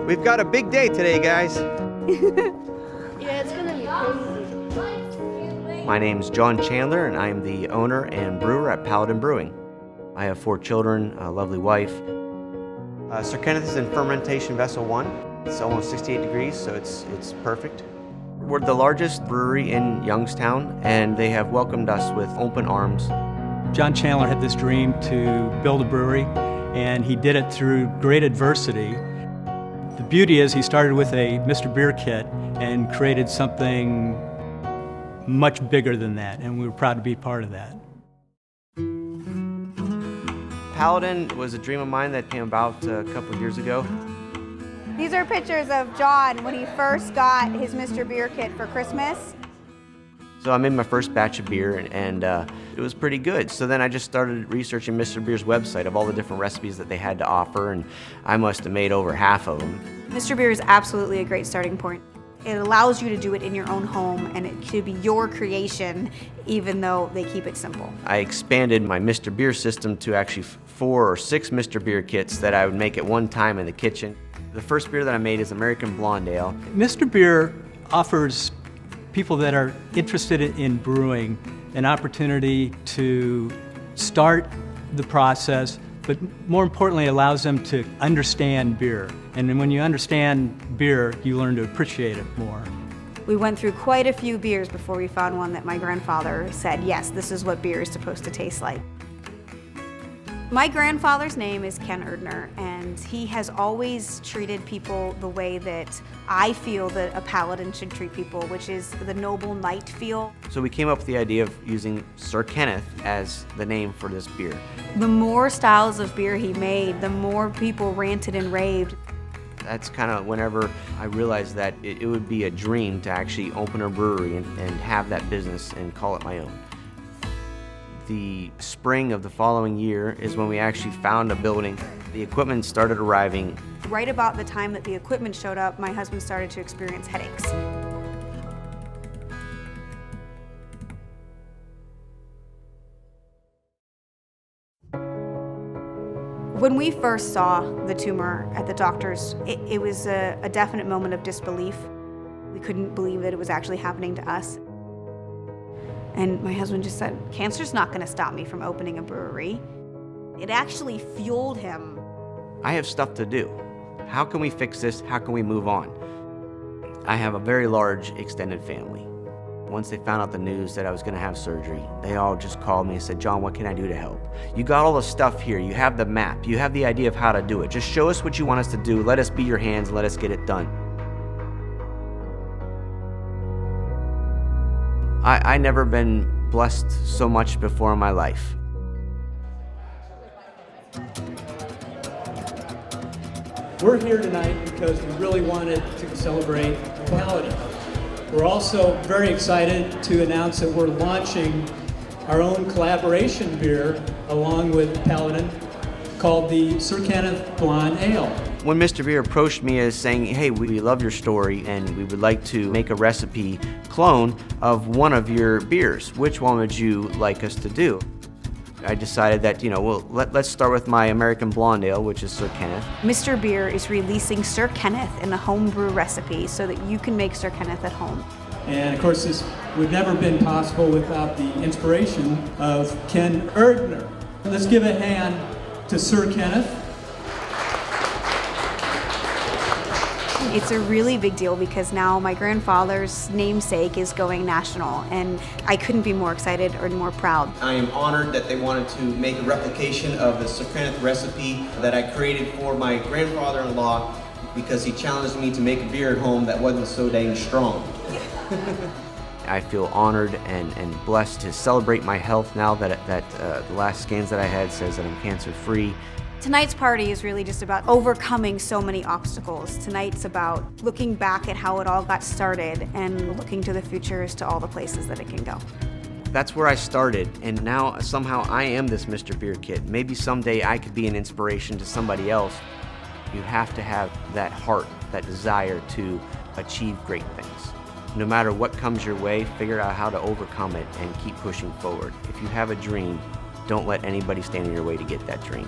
We've got a big day today, guys. Yeah, it's gonna be crazy. My name's John Chandler, and I'm the owner and brewer at Paladin Brewing. I have 4 children, a lovely wife. Sir Kenneth is in fermentation vessel 1. It's almost 68 degrees, so it's perfect. We're the largest brewery in Youngstown, and they have welcomed us with open arms. John Chandler had this dream to build a brewery, and he did it through great adversity. The beauty is he started with a Mr.Beer kit and created something much bigger than that, and we were proud to be part of that. Paladin was a dream of mine that came about a couple of years ago. These are pictures of John when he first got his Mr.Beer kit for Christmas. So I made my first batch of beer, and it was pretty good. So then I just started researching Mr. Beer's website of all the different recipes that they had to offer, and I must have made over half of them. Mr. Beer is absolutely a great starting point. It allows you to do it in your own home, and it could be your creation, even though they keep it simple. I expanded my Mr. Beer system to actually 4 or 6 Mr. Beer kits that I would make at one time in the kitchen. The first beer that I made is American Blonde Ale. Mr. Beer offers people that are interested in brewing an opportunity to start the process, but more importantly allows them to understand beer. And then when you understand beer, you learn to appreciate it more. We went through quite a few beers before we found one that my grandfather said, yes, this is what beer is supposed to taste like. My grandfather's name is Ken Erdner, and he has always treated people the way that I feel that a paladin should treat people, which is the noble knight feel. So we came up with the idea of using Sir Kenneth as the name for this beer. The more styles of beer he made, the more people ranted and raved. That's kind of whenever I realized that it would be a dream to actually open a brewery and have that business and call it my own. The spring of the following year is when we actually found a building. The equipment started arriving. Right about the time that the equipment showed up, my husband started to experience headaches. When we first saw the tumor at the doctor's, it was a definite moment of disbelief. We couldn't believe that it was actually happening to us. And my husband just said, cancer's not gonna stop me from opening a brewery. It actually fueled him. I have stuff to do. How can we fix this? How can we move on? I have a very large extended family. Once they found out the news that I was gonna have surgery, they all just called me and said, John, what can I do to help? You got all the stuff here. You have the map. You have the idea of how to do it. Just show us what you want us to do. Let us be your hands. Let us get it done. I never been blessed so much before in my life. We're here tonight because we really wanted to celebrate Paladin. We're also very excited to announce that we're launching our own collaboration beer along with Paladin called the Sir Kenneth Blonde Ale. When Mr. Beer approached me as saying, hey, we love your story and we would like to make a recipe clone of one of your beers, which one would you like us to do? I decided that, let's start with my American Blonde Ale, which is Sir Kenneth. Mr. Beer is releasing Sir Kenneth in a homebrew recipe so that you can make Sir Kenneth at home. And of course, this would never been possible without the inspiration of Ken Erdner. Let's give a hand to Sir Kenneth. It's a really big deal because now my grandfather's namesake is going national, and I couldn't be more excited or more proud. I am honored that they wanted to make a replication of the Sir Kenneth recipe that I created for my grandfather-in-law because he challenged me to make a beer at home that wasn't so dang strong. I feel honored and blessed to celebrate my health now that the last scans that I had says that I'm cancer-free. Tonight's party is really just about overcoming so many obstacles. Tonight's about looking back at how it all got started and looking to the future as to all the places that it can go. That's where I started, and now somehow I am this Mr. Beer kid. Maybe someday I could be an inspiration to somebody else. You have to have that heart, that desire to achieve great things. No matter what comes your way, figure out how to overcome it and keep pushing forward. If you have a dream, don't let anybody stand in your way to get that dream.